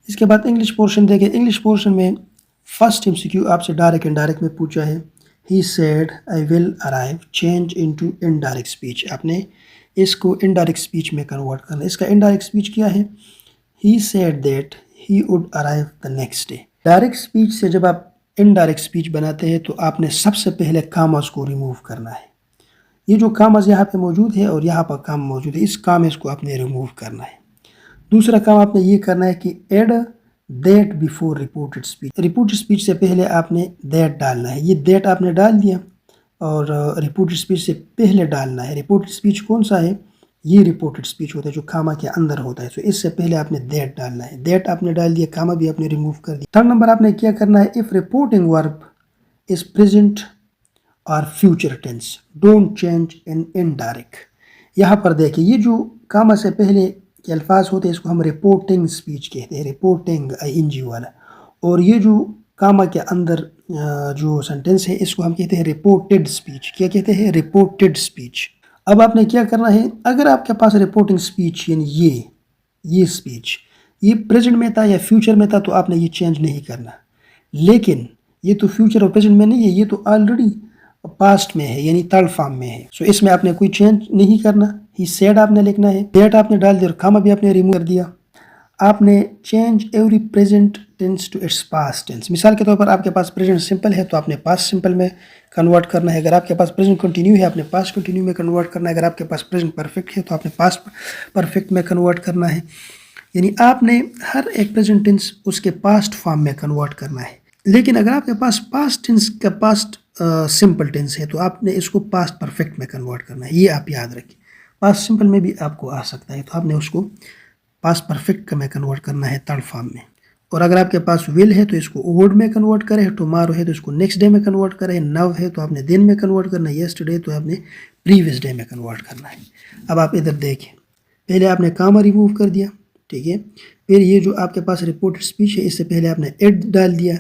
इसके बाद English portion देखें। इंग्लिश पोर्शन में फर्स्ट एमसीक्यू आपसे डायरेक्ट इनडायरेक्ट में पूछा है। He said I will arrive change into indirect speech. आपने इसको इनडायरेक्ट स्पीच में कन्वर्ट करना है। इसका इनडायरेक्ट स्पीच क्या है? He said that he would arrive the next day. Direct speech से जब आप इनडायरेक्ट स्पीच बनाते हैं तो आपने सबसे पहले कामास को रिमूव करना है। ये जो कामास यहाँ पे मौजूद है और यहाँ पर काम मौजूद है, इस कामास को आपने रिमूव करना है। दूसरा काम आपने ये करना है कि add that before reported speech. Reported speech से पहले आपने दैट डालना है। ये दैट आपने डाल दिया और रिपोर्टेड स्पीच से पहले डालना है। रिपोर्टेड स्पीच कौन सा है? ये रिपोर्टेड स्पीच होता है जो कामा के अंदर होता है। तो इससे पहले आपने दैट डालना है। दैट आपने डाल दिया, कामा भी आपने रिमूव कर दिया। थर्ड नंबर आपने क्या करना है? If reporting verb is present और future tense don't change in indirect. यहाँ पर देखिए, ये जो कामा से पहले के अल्फाज होते हैं इसको हम रिपोर्टिंग स्पीच कहते हैं, रिपोर्टिंग ING वाला। और ये जो कामा के अंदर जो सेंटेंस है इसको हम कहते हैं रिपोर्टेड स्पीच। क्या कहते हैं? Reported speech. अब आपने क्या करना है? अगर आपके पास रिपोर्टिंग स्पीच यानी ये स्पीच ये प्रेजेंट में था या फ्यूचर में था तो आपने ये चेंज नहीं करना। लेकिन ये तो फ्यूचर और प्रेजेंट में नहीं है, ये तो ऑलरेडी पास्ट में है यानी थर्ड फॉर्म में है। सो इसमें आपने कोई चेंज नहीं करना। ही सेड आपने लिखना है, दैट आपने डाल दिया और कामा भी आपने रिमूव कर दिया। आपने change every present tense to its past tense. मिसाल के तौर पर आपके पास प्रेजेंट सिंपल है तो आपने पास्ट सिंपल में कन्वर्ट करना है। अगर आपके पास प्रेजेंट कंटिन्यू है आपने पास्ट कंटिन्यू में कन्वर्ट करना है। अगर आपके पास प्रेजेंट परफेक्ट है तो आपने पास्ट परफेक्ट में कन्वर्ट करना है। यानी आपने हर एक प्रेजेंट टेंस उसके पास्ट फॉर्म में कन्वर्ट करना है। लेकिन अगर आपके पास पास्ट टेंस का पास्ट सिंपल टेंस है तो आपने इसको पास्ट परफेक्ट में कन्वर्ट करना है। ये आप याद रखिए। पास्ट सिंपल में भी आपको आ सकता है तो आपने उसको पास्ट परफेक्ट में कन्वर्ट करना है थर्ड फॉर्म में। और अगर आपके पास विल है तो इसको वुड में कन्वर्ट करें, टुमारो है तो इसको नेक्स्ट डे में कन्वर्ट करें, नव है तो आपने दिन में कन्वर्ट करना है, येस्टरडे तो आपने प्रीवियस डे में कन्वर्ट करना है। अब आप इधर देखें, पहले आपने कामा रिमूव कर दिया, ठीक है। फिर ये जो आपके पास रिपोर्टेड स्पीच है इससे पहले आपने एड डाल दिया,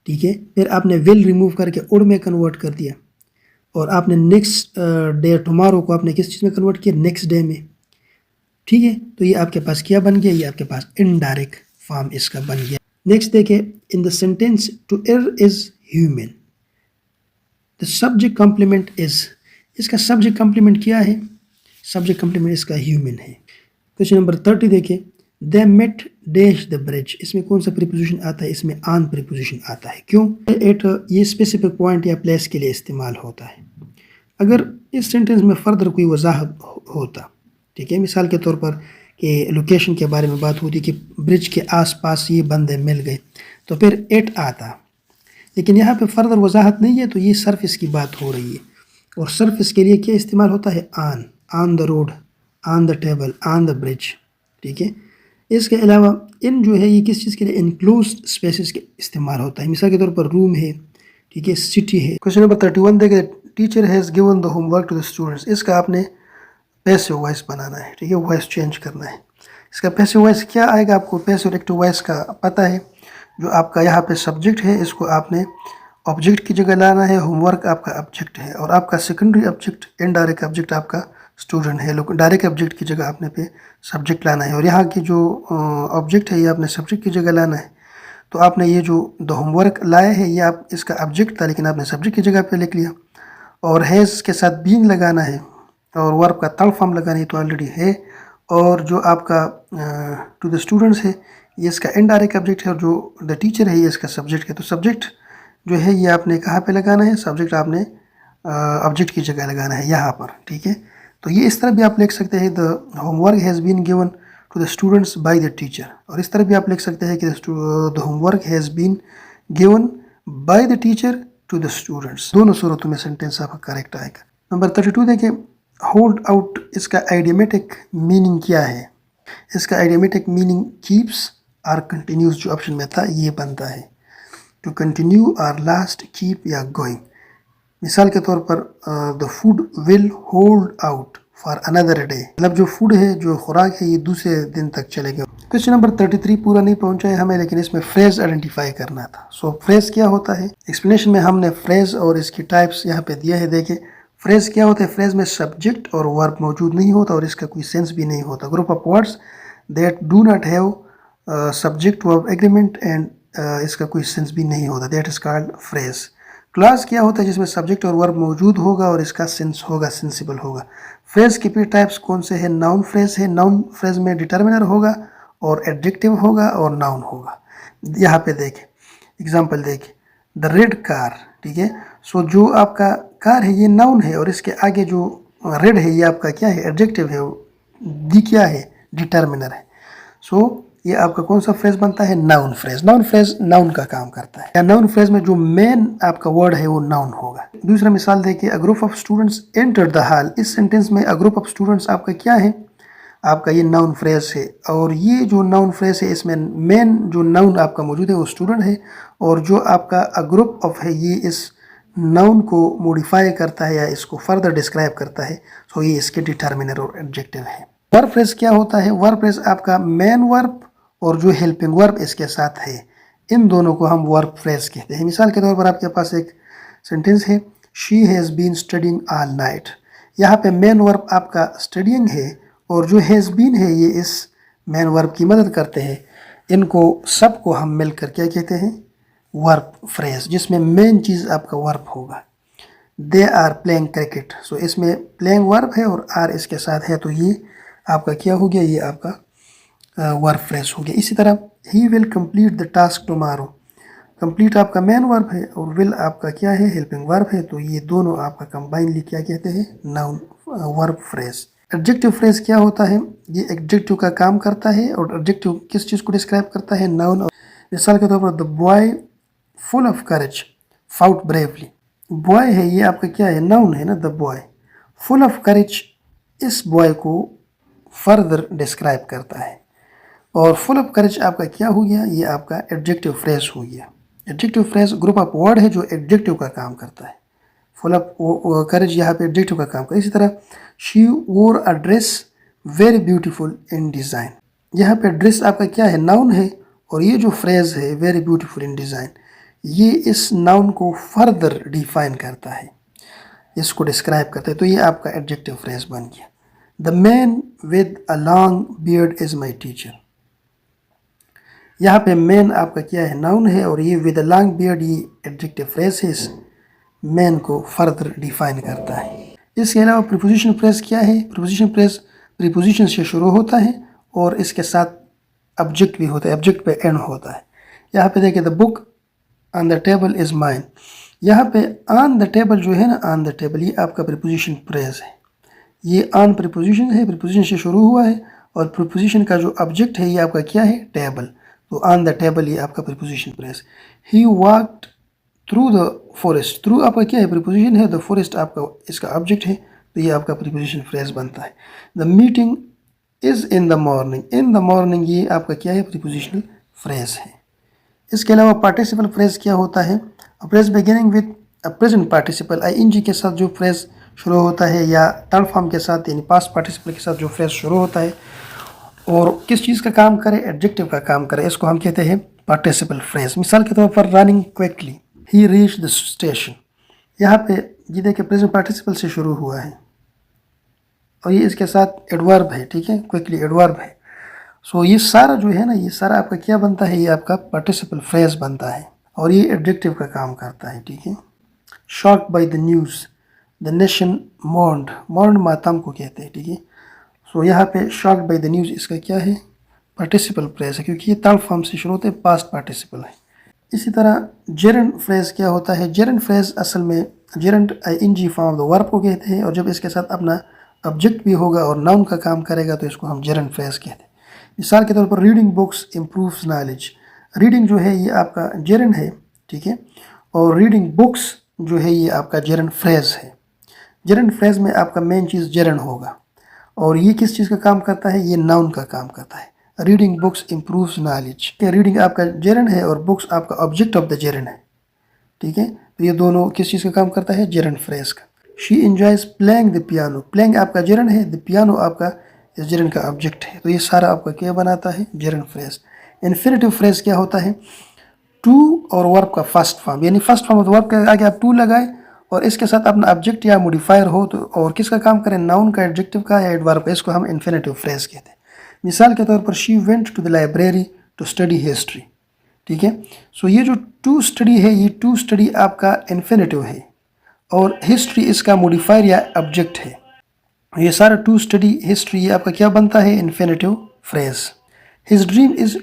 ठीक है। फिर आपने विल रिमूव करके वुड में कन्वर्ट कर दिया और आपने नेक्स्ट डे टुमारो को आपने किस चीज़ में कन्वर्ट किया? नेक्स्ट डे में, ठीक है। तो ये आपके पास क्या बन गया? ये आपके पास इनडायरेक्ट फॉर्म इसका बन गया। नेक्स्ट देखिए, in the sentence to err is human, the subject complement is. इसका सब्जेक्ट कॉम्प्लीमेंट क्या है? सब्जेक्ट कॉम्प्लीमेंट इसका ह्यूमन है। क्वेश्चन नंबर 30 देखिए, they met dash the bridge. इसमें कौन सा प्रीपोजिशन आता है? इसमें ऑन प्रीपोजिशन आता है। क्यों? एट ये स्पेसिफिक पॉइंट या प्लेस के लिए इस्तेमाल होता है। अगर इस सेंटेंस में फर्दर कोई वजाहत होता, ठीक है, मिसाल के तौर पर कि लोकेशन के बारे में बात होती कि ब्रिज के आसपास ये बंदे मिल गए तो फिर एट आता। लेकिन यहाँ पे फर्दर वजाहत नहीं है तो ये सरफेस की बात हो रही है। और सरफेस के लिए क्या इस्तेमाल होता है? On the road, on the table, on the bridge, ठीक है। इसके अलावा इन जो है ये किस चीज़ के लिए? इनक्लोज स्पेसिस के इस्तेमाल होता है। मिसाल के तौर पर रूम है, ठीक है, सिटी है। क्वेश्चन नंबर 31 देखें, teacher has given the homework to the students. इसका आपने पैसिव वॉइस बनाना है, ठीक है, वॉइस चेंज करना है। इसका पैसिव वॉइस क्या आएगा? आपको पैसिव और एक्टिव वॉइस का पता है। जो आपका यहाँ पे सब्जेक्ट है इसको आपने ऑब्जेक्ट की जगह लाना है, होमवर्क आपका ऑब्जेक्ट है और आपका सेकेंडरी ऑब्जेक्ट, इनडायरेक्ट ऑब्जेक्ट आपका स्टूडेंट है। डायरेक्ट ऑब्जेक्ट की जगह आपने पे सब्जेक्ट लाना है और यहाँ की जो ऑब्जेक्ट है ये आपने सब्जेक्ट की जगह लाना है। तो आपने ये जो द होमवर्क लाए हैं ये आप इसका ऑब्जेक्ट था लेकिन आपने सब्जेक्ट की जगह पे लिख लिया। और हैज़ के साथ बीइंग लगाना है और वर्ब का थर्ड फॉर्म लगाना है तो ऑलरेडी है। और जो आपका टू द स्टूडेंट्स है ये इसका इनडायरेक्ट ऑब्जेक्ट है और जो द टीचर है ये इसका सब्जेक्ट है। तो सब्जेक्ट जो है ये आपने कहाँ पे लगाना है? सब्जेक्ट आपने ऑब्जेक्ट की जगह लगाना है यहाँ पर, ठीक है। तो ये इस तरह भी आप लिख सकते हैं, the homework has been given to the students by the teacher. और इस तरह भी आप लिख सकते हैं कि the homework has been given by the teacher to the students. दोनों सूरतों में सेंटेंस आपका करेक्ट आएगा। नंबर 32 देखिए, होल्ड आउट इसका आइडियोमेटिक मीनिंग क्या है? इसका आइडियोमेटिक मीनिंग कीप्स और कंटिन्यूज जो ऑप्शन में था ये बनता है। टू कंटिन्यू और लास्ट, कीप या गोइंग। मिसाल के तौर पर the food will hold out for another day, मतलब जो फूड है, जो खुराक है, ये दूसरे दिन तक चलेगा। क्वेश्चन नंबर 33 पूरा नहीं पहुंचा है हमें, लेकिन इसमें फ्रेज आइडेंटिफाई करना था। सो फ्रेज क्या होता है? एक्सप्लेनेशन में हमने फ्रेज और इसकी टाइप्स यहाँ पे दिया है। देखिए फ्रेज क्या होता है? फ्रेज में सब्जेक्ट और वर्ब मौजूद नहीं होता और इसका कोई सेंस भी नहीं होता। Group of words that do not have subject verb agreement and इसका कोई सेंस भी नहीं होता, that is called phrase. Clause क्या होता है? जिसमें सब्जेक्ट और वर्ब मौजूद होगा और इसका सेंस होगा, सेंसिबल होगा। फ्रेज के पी टाइप्स कौन से हैं? नाउन फ्रेज है, नाउन फ्रेज में डिटर्मिनर होगा और एडजेक्टिव होगा और नाउन होगा। यहाँ पे देखें एग्जाम्पल देखें, द रेड कार, ठीक है। सो जो आपका कार है ये नाउन है और इसके आगे जो रेड है ये आपका क्या है? एडजेक्टिव है, दी क्या है? डिटर्मिनर है। सो ये आपका कौन सा फ्रेज बनता है? Noun phrase. Noun phrase noun का काम करता है, या नाउन फ्रेज में जो मेन आपका वर्ड है वो नाउन होगा। दूसरा मिसाल देखिए, a group of students enter the hall. इस सेंटेंस में अ ग्रुप ऑफ स्टूडेंट्स आपका क्या है? आपका ये नाउन फ्रेज है, और ये जो नाउन फ्रेज है इसमें मेन जो नाउन आपका मौजूद है वो स्टूडेंट है, और जो आपका अ ग्रुप ऑफ है ये इस नाउन को मॉडिफाई करता है या इसको फर्दर डिस्क्राइब करता है। सो ये इसके डिटर्मिनर और एडजेक्टिव है। वर्ब फ्रेज क्या होता है? वर्ब फ्रेज आपका मेन वर्ब और जो हेल्पिंग वर्ब इसके साथ है, इन दोनों को हम वर्ब फ्रेज कहते हैं। मिसाल के तौर पर आपके पास एक सेंटेंस है, she has been studying all night. यहाँ पे मेन वर्ब आपका स्टडिंग है और जो हैज़ बीन है ये इस मेन वर्ब की मदद करते हैं। इनको सबको हम मिलकर क्या कहते हैं? वर्ब फ्रेज, जिसमें मेन चीज़ आपका वर्ब होगा। They are playing cricket. So इसमें प्लेइंग वर्ब है और आर इसके साथ है, तो ये आपका क्या हो गया? ये आपका वर्ब फ्रेज हो गया। इसी तरह he will complete the task tomorrow. Complete आपका मेन वर्ब है और विल आपका क्या है? हेल्पिंग वर्ब है, तो ये दोनों आपका कंबाइनली क्या कहते हैं? Noun verb phrase. Adjective phrase क्या होता है? ये एडजेक्टिव का काम करता है, और एडजेक्टिव किस चीज़ को डिस्क्राइब करता है? नाउन। मिसाल के तौर पर the boy full of courage fought bravely. Boy है ये आपका क्या है? नाउन है ना, the boy. Full of courage इस बॉय को फर्दर डिस्क्राइब करता है, और फुल ऑफ करेज आपका क्या हो गया? ये आपका एडजेक्टिव फ्रेज हो गया। Adjective phrase group of word है जो एडजेक्टिव का काम करता है। फुल ऑफ करेज यहाँ पे एडजेक्टिव का काम करता है। इसी तरह शी वोर अ dress very beautiful in design. यहाँ पे ड्रेस आपका क्या है? नाउन है, और ये जो फ्रेज है वेरी ब्यूटीफुल इन डिज़ाइन, ये इस नाउन को फर्दर डिफाइन करता है, इसको डिस्क्राइब करता है, तो ये आपका एडजेक्टिव फ्रेज बन गया। The man with a long beard is my teacher. यहाँ पे मैन आपका क्या है? नाउन है, और ये विद अ लॉन्ग बियर्ड ये एडजेक्टिव फ्रेज है, इस मैन को फर्दर डिफाइन करता है। इसके अलावा प्रीपोजिशन फ्रेज क्या है? प्रीपोजिशन फ्रेज प्रीपोजिशन से शुरू होता है और इसके साथ ऑब्जेक्ट भी होता है, ऑब्जेक्ट पे एंड होता है। यहाँ पे देखिए, the book on the table is mine. यहाँ पे ऑन द टेबल जो है ना, ऑन द टेबल ये आपका प्रीपोजिशन फ्रेज है। ये ऑन प्रीपोजिशन है, प्रीपोजिशन से शुरू हुआ है, और प्रीपोजिशन का जो ऑब्जेक्ट है ये आपका क्या है? टेबल। तो ऑन द टेबल ये आपका preposition phrase. He walked through the forest. Through आपका क्या है? प्रीपोजिशन है, द फॉरेस्ट आपका इसका ऑब्जेक्ट है, तो ये आपका प्रीपोजिशन फ्रेज बनता है। The meeting is in the morning. In the morning ये आपका क्या है? प्रीपोजिशनल फ्रेज है। इसके अलावा पार्टिसिपल फ्रेज क्या होता है? A phrase beginning with a present participle, ING के साथ जो फ्रेज शुरू होता है, या थर्ड फॉर्म के साथ यानी पास्ट पार्टिसिपल के साथ जो फ्रेज शुरू होता है और किस चीज़ का काम करे? एडजेक्टिव का काम करे, इसको हम कहते हैं पार्टिसिपल फ्रेज। मिसाल के तौर पर running quickly, he reach the station. यहाँ पे ये देखिए प्रेजेंट पार्टिसिपल से शुरू हुआ है और ये इसके साथ एडवर्ब है, ठीक है, क्विकली एडवर्ब है। सो ये सारा जो है ना, ये सारा आपका क्या बनता है? ये आपका पार्टिसिपल फ्रेज बनता है, और ये एडजेक्टिव का काम करता है, ठीक है। Shocked by the news, the nation mourned. Mourned मातम को कहते हैं, ठीक है। सो यहाँ पे शॉक्ड बाय द न्यूज़ इसका क्या है? पार्टिसिपल फ्रेज है, क्योंकि ये थर्ड फॉर्म से शुरू होते हैं, पास्ट पार्टिसिपल है। इसी तरह जेरेंट फ्रेज क्या होता है? जेरेंट फ्रेज असल में gerund ING form the verb को कहते हैं, और जब इसके साथ अपना ऑब्जेक्ट भी होगा और नाउन का काम करेगा तो इसको हम जेरेंट फ्रेज कहते हैं। मिसाल के तौर पर reading books improves knowledge. Reading जो है ये आपका जेरेंट है, ठीक है, और रीडिंग बुक्स जो है ये आपका जेरेंट फ्रेज है। जेरेंट फ्रेज में आपका मेन चीज़ जेरेंट होगा, और ये किस चीज़ का काम करता है? ये नाउन का काम करता है। Reading books improves knowledge. Reading आपका जेरेंट है और बुक्स आपका ऑब्जेक्ट ऑफ द जेरेंट है, ठीक है। तो ये दोनों किस चीज़ का काम करता है? जेरेंट फ्रेज का। She enjoys playing the piano. Playing आपका जेरेंट है, द पियानो आपका इस जेरेंट का ऑब्जेक्ट है, तो ये सारा आपका क्या बनाता है? Geraint phrase. इन्फिनेटिव फ्रेज क्या होता है? टू और वर्ब का फर्स्ट फॉर्म, यानी फर्स्ट फॉर्म ऑफ वर्ब के आगे आप टू लगाए और इसके साथ अपना ऑब्जेक्ट या मॉडिफायर हो, तो और किसका काम करें? नाउन का, एडजेक्टिव का या एडवर्ब का, इसको हम इन्फिनेटिव फ्रेज कहते हैं। मिसाल के तौर पर she went to the library to study history. ठीक है, सो ये जो टू स्टडी है, ये टू स्टडी आपका इन्फिनेटिव है और हिस्ट्री इसका मॉडिफायर या ऑब्जेक्ट है। ये सारा टू स्टडी हिस्ट्री ये आपका क्या बनता है, infinitive phrase. His dream is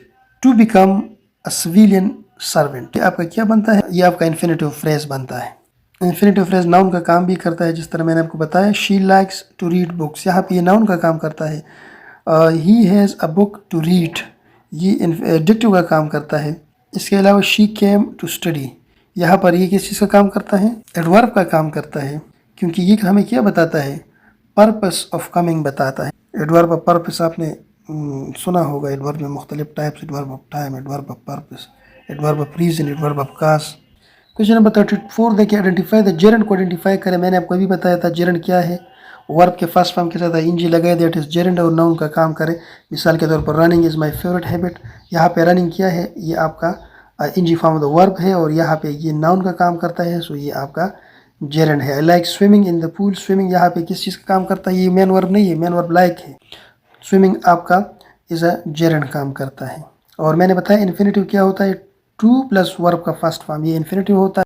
to become a civilian servant, ये आपका क्या बनता है, ये आपका इन्फिनेटिव फ्रेज बनता है। इन्फिनेटिव फ्रेज नाउन का काम भी करता है, जिस तरह मैंने आपको बताया she likes to read books, यहाँ पे ये नाउन का काम करता है। He has a book to read, ये एडजेक्टिव का काम करता है। इसके अलावा शी केम टू स्टडी, यहाँ पर ये किस चीज़ का काम करता है, एडवर्ब का काम करता है, क्योंकि ये हमें क्या बताता है, पर्पस ऑफ कमिंग बताता है। एडवर्ब ऑफ पर्पस आपने सुना होगा, एडवर्ब में मुख्तलिफ types, adverb of time, adverb of purpose, adverb of reason, adverb of cause. Question number 34 देखिए, आइडेंटिफाई द जेरंड को आइडेंटिफाई करें। मैंने आपको अभी बताया था जेरंड क्या है, वर्ब के फर्स्ट फॉर्म के साथ इंजी लगाए दैट इज जेरंड और नाउन का काम करे। मिसाल के तौर पर running is my favourite habit, यहाँ पे रनिंग क्या है, ये आपका इंजी फॉर्म ऑफ द वर्ब है और यहाँ पे ये नाउन का काम करता है, सो ये आपका जेरंड है। I like swimming in the pool, swimming यहाँ पे किस चीज़ का काम करता है, ये मेन वर्ब नहीं है, मेन वर्ब लाइक है। स्विमिंग आपका इज़ अ जेरंड काम करता है। और मैंने बताया इन्फिनेटिव क्या होता है, टू प्लस वर्ब का फर्स्ट फॉर्म, ये इन्फिनेटिव होता है।